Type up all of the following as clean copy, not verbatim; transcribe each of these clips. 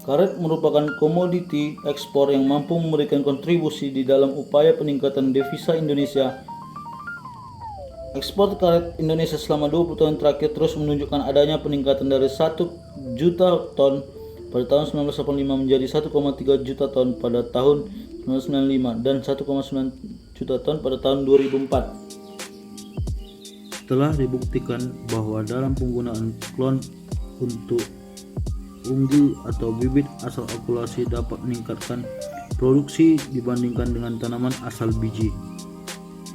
Karet merupakan komoditi ekspor yang mampu memberikan kontribusi di dalam upaya peningkatan devisa Indonesia. Ekspor karet Indonesia selama 20 tahun terakhir terus menunjukkan adanya peningkatan dari 1 juta ton pada tahun 1985 menjadi 1,3 juta ton pada tahun 1995 dan 1,9 juta ton pada tahun 2004. Telah dibuktikan bahwa dalam penggunaan klon untuk unggul atau bibit asal okulasi dapat meningkatkan produksi dibandingkan dengan tanaman asal biji.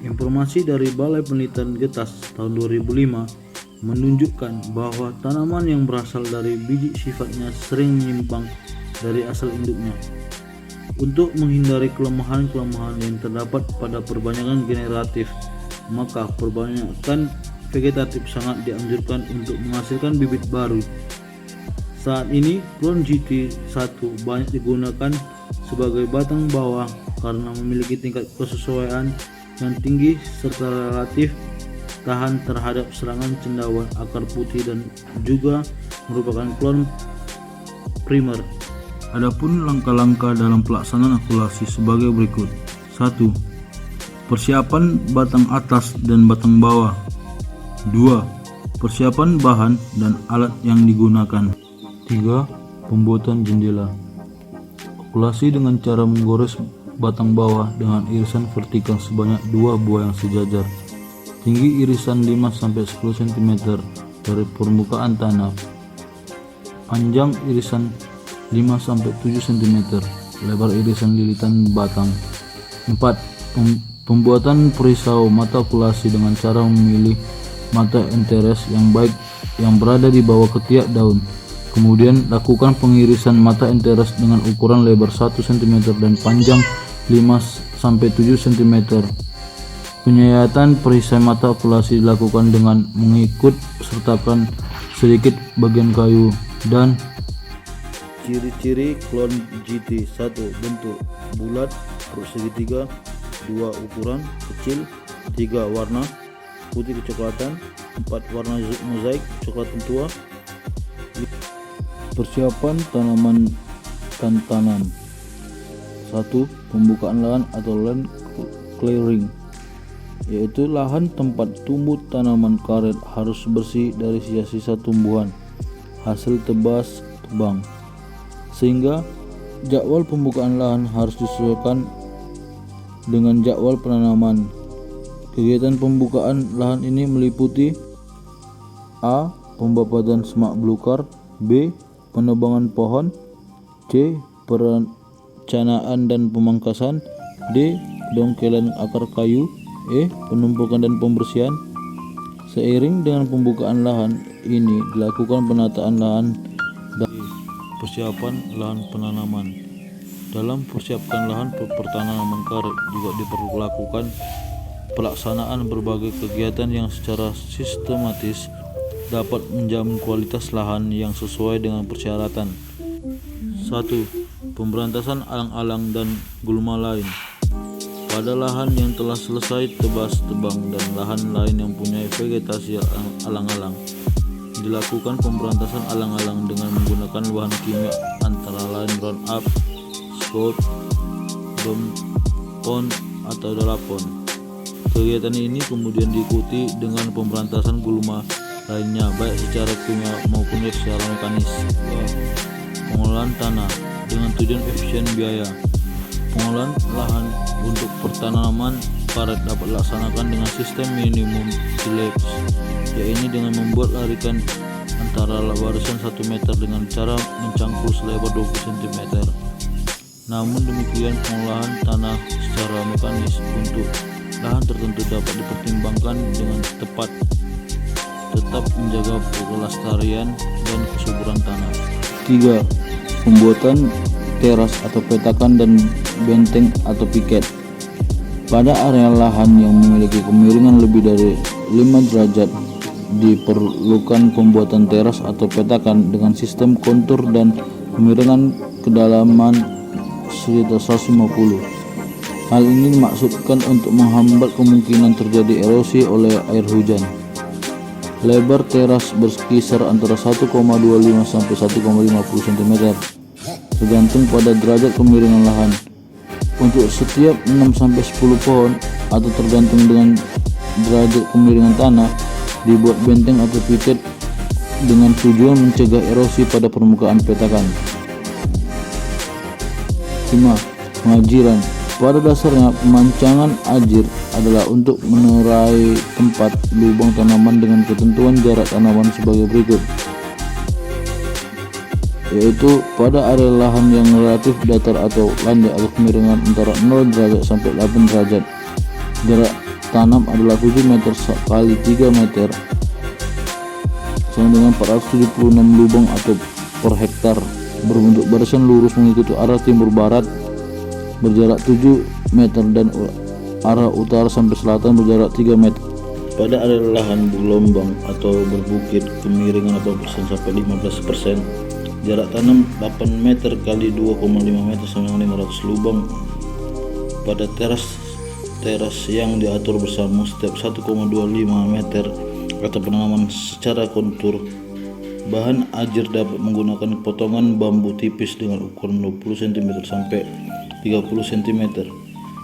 Informasi dari Balai Penelitian Getas tahun 2005 menunjukkan bahwa tanaman yang berasal dari biji sifatnya sering menyimpang dari asal induknya. Untuk menghindari kelemahan-kelemahan yang terdapat pada perbanyakan generatif, maka perbanyakan vegetatif sangat dianjurkan untuk menghasilkan bibit baru. Saat ini klon GT1 banyak digunakan sebagai batang bawah karena memiliki tingkat kesesuaian yang tinggi serta relatif tahan terhadap serangan cendawan akar putih dan juga merupakan klon primer. Adapun langkah-langkah dalam pelaksanaan okulasi sebagai berikut. 1. Persiapan batang atas dan batang bawah. 2. Persiapan bahan dan alat yang digunakan. 3. Pembuatan jendela. Okulasi dengan cara menggores batang bawah dengan irisan vertikal sebanyak 2 buah yang sejajar. Tinggi irisan 5-10 cm dari permukaan tanah. Panjang irisan 5-7 cm. Lebar irisan lilitan batang. 4. Pembuatan perisau mata okulasi dengan cara memilih mata enteres yang baik yang berada di bawah ketiak daun. Kemudian lakukan pengirisan mata enteres dengan ukuran lebar 1 cm dan panjang 5-7 cm. Penyayatan perisai mata okulasi dilakukan dengan mengikut sertakan sedikit bagian kayu. Dan ciri-ciri klon GT: 1. Bentuk bulat, perut segitiga. 2. Ukuran kecil. 3. Warna putih kecoklatan. 4. Warna mozaik coklat tua. Persiapan tanaman dan tanam. 1. Pembukaan lahan atau land clearing, yaitu lahan tempat tumbuh tanaman karet harus bersih dari sisa-sisa tumbuhan hasil tebang, sehingga jadwal pembukaan lahan harus disesuaikan dengan jadwal penanaman. Kegiatan pembukaan lahan ini meliputi A. Pembabatan semak belukar. B. Penebangan pohon. C. Perencanaan dan pemangkasan. D. Dongkelan akar kayu. E. Penumpukan dan pembersihan. Seiring dengan pembukaan lahan ini dilakukan penataan lahan dan persiapan lahan penanaman. Dalam persiapkan lahan pertanaman karet juga diperlakukan pelaksanaan berbagai kegiatan yang secara sistematis dapat menjamin kualitas lahan yang sesuai dengan persyaratan. 1. Pemberantasan alang-alang dan gulma lain. Pada lahan yang telah selesai tebas-tebang dan lahan lain yang punya vegetasi alang-alang, dilakukan pemberantasan alang-alang dengan menggunakan bahan kimia antara lain Roundup, Scout, Pon atau Dalapon. Kegiatan ini kemudian diikuti dengan pemberantasan gulma lainnya baik secara kimia maupun secara mekanis. Pengolahan tanah dengan tujuan efisien biaya. Pengolahan lahan untuk pertanaman karet dapat dilaksanakan dengan sistem minimum tillage, yaitu dengan membuat larikan antara barisan 1 meter dengan cara mencangkul selebar 20 cm. Namun demikian, pengolahan tanah secara mekanis untuk lahan tertentu dapat dipertimbangkan dengan tepat, tetap menjaga kelestarian dan kesuburan tanah. 3. Pembuatan teras atau petakan dan benteng atau piket. Pada area lahan yang memiliki kemiringan lebih dari 5 derajat diperlukan pembuatan teras atau petakan dengan sistem kontur dan kemiringan kedalaman sekitar 150. Hal ini dimaksudkan untuk menghambat kemungkinan terjadi erosi oleh air hujan. Lebar teras berkisar antara 1,25 sampai 1,50 cm. tergantung pada derajat kemiringan lahan. Untuk setiap 6-10 pohon atau tergantung dengan derajat kemiringan tanah, dibuat benteng atau piket dengan tujuan mencegah erosi pada permukaan petakan. 5. Pengajiran. Pada dasarnya, pemancangan ajir adalah untuk menerai tempat lubang tanaman dengan ketentuan jarak tanaman sebagai berikut, yaitu pada area lahan yang relatif datar atau landai atau kemiringan antara 0 derajat sampai 8 derajat. Jarak tanam adalah 7 meter kali 3 meter sama dengan 476 lubang atau per hektar, berbentuk barisan lurus mengikuti arah timur barat berjarak 7 meter dan arah utara sampai selatan berjarak 3 meter. Pada area lahan bergelombang atau berbukit, kemiringan 8% sampai 15%. Jarak tanam 8 meter kali 2,5 meter sama dengan 500 lubang. Pada teras yang diatur bersama setiap 1,25 meter atau penanaman secara kontur. Bahan ajir dapat menggunakan potongan bambu tipis dengan ukuran 20 cm sampai 30 cm.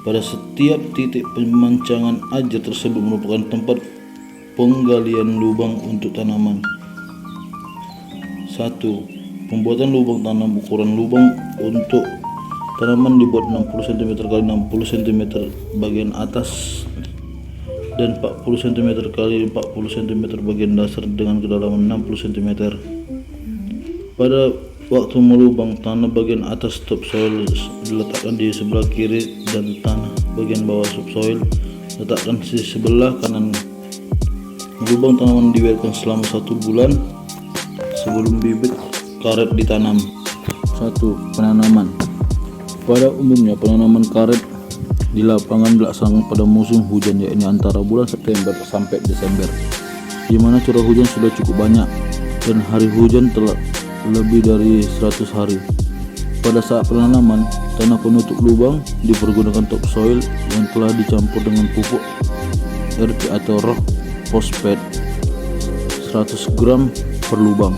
Pada setiap titik pemancangan ajir tersebut merupakan tempat penggalian lubang untuk tanaman. 1. Pembuatan lubang tanam. Ukuran lubang untuk tanaman dibuat 60 cm kali 60 cm bagian atas dan 40 cm kali 40 cm bagian dasar dengan kedalaman 60 cm. Pada waktu melubang, tanah bagian atas topsoil diletakkan di sebelah kiri dan tanah bagian bawah subsoil letakkan di sebelah kanan. Melubang tanaman dibiarkan selama 1 bulan sebelum bibit karet ditanam. 1. Penanaman. Pada umumnya penanaman karet di lapangan dilaksanakan pada musim hujan, yakni antara bulan September sampai Desember, di mana curah hujan sudah cukup banyak dan hari hujan telah lebih dari 100 hari. Pada saat penanaman, tanah penutup lubang dipergunakan topsoil yang telah dicampur dengan pupuk RP atau rock fosfat 100 gram per lubang.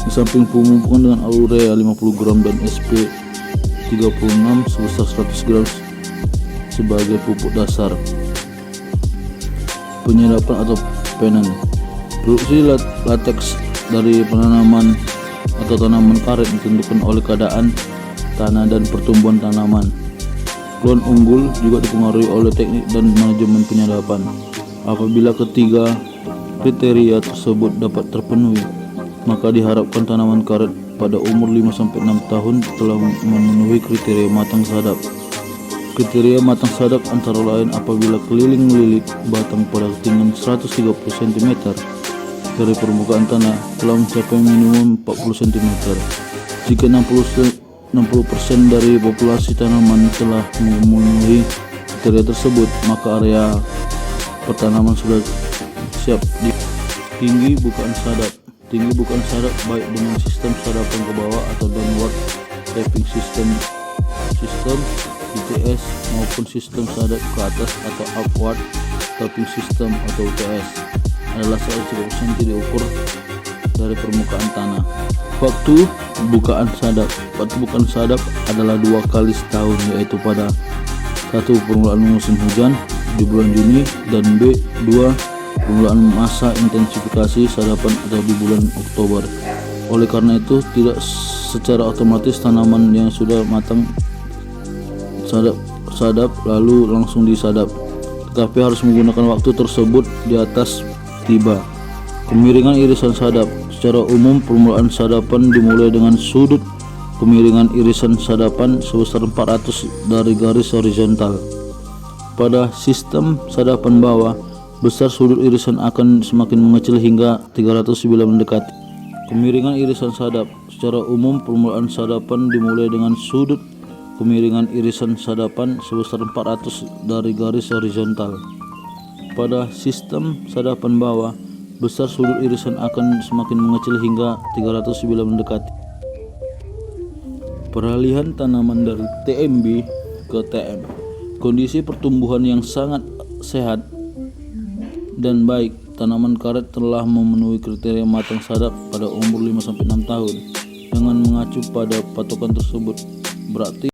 Di samping pemupukan dengan urea 50 gram dan SP 36 sebesar 100 gram sebagai pupuk dasar. Penyerapan atau panen. Produksi lateks dari penanaman atau tanaman karet ditentukan oleh keadaan tanah dan pertumbuhan tanaman. Klon unggul juga dipengaruhi oleh teknik dan manajemen penyerapan. Apabila ketiga kriteria tersebut dapat terpenuhi, maka diharapkan tanaman karet pada umur 5-6 tahun telah memenuhi kriteria matang sadap. Kriteria matang sadap antara lain apabila keliling lilik batang pada ketinggian 130 cm dari permukaan tanah telah mencapai minimum 40 cm. Jika 60% dari populasi tanaman telah memenuhi kriteria tersebut, maka area pertanaman sudah siap. Tinggi bukaan sadap. Tinggi bukaan sadap baik dengan sistem sadapan ke bawah atau downward tapping system UTS maupun sistem sadap ke atas atau upward tapping system atau UTS adalah 130 cm diukur dari permukaan tanah. Waktu bukaan sadap. Waktu bukaan sadap adalah 2 kali setahun, yaitu pada 1. Permulaan musim hujan di bulan Juni dan B2. Permulaan masa intensifikasi sadapan atau di bulan Oktober. Oleh karena itu, tidak secara otomatis tanaman yang sudah matang sadap lalu langsung disadap, tetapi harus menggunakan waktu tersebut di atas tiba. Kemiringan irisan sadap. Secara umum, permulaan sadapan dimulai dengan sudut kemiringan irisan sadapan sebesar 400 dari garis horizontal. Pada sistem sadapan bawah, besar sudut irisan akan semakin mengecil hingga 300 bila mendekati. Kemiringan irisan sadap. Secara umum, permulaan sadapan dimulai dengan sudut kemiringan irisan sadapan sebesar 400 dari garis horizontal. Pada sistem sadapan bawah, besar sudut irisan akan semakin mengecil hingga 300 bila mendekati. Peralihan tanaman dari TMB ke TM. Kondisi pertumbuhan yang sangat sehat dan baik. Tanaman karet telah memenuhi kriteria matang sadap pada umur 5-6 tahun. dengan mengacu pada patokan tersebut. Berarti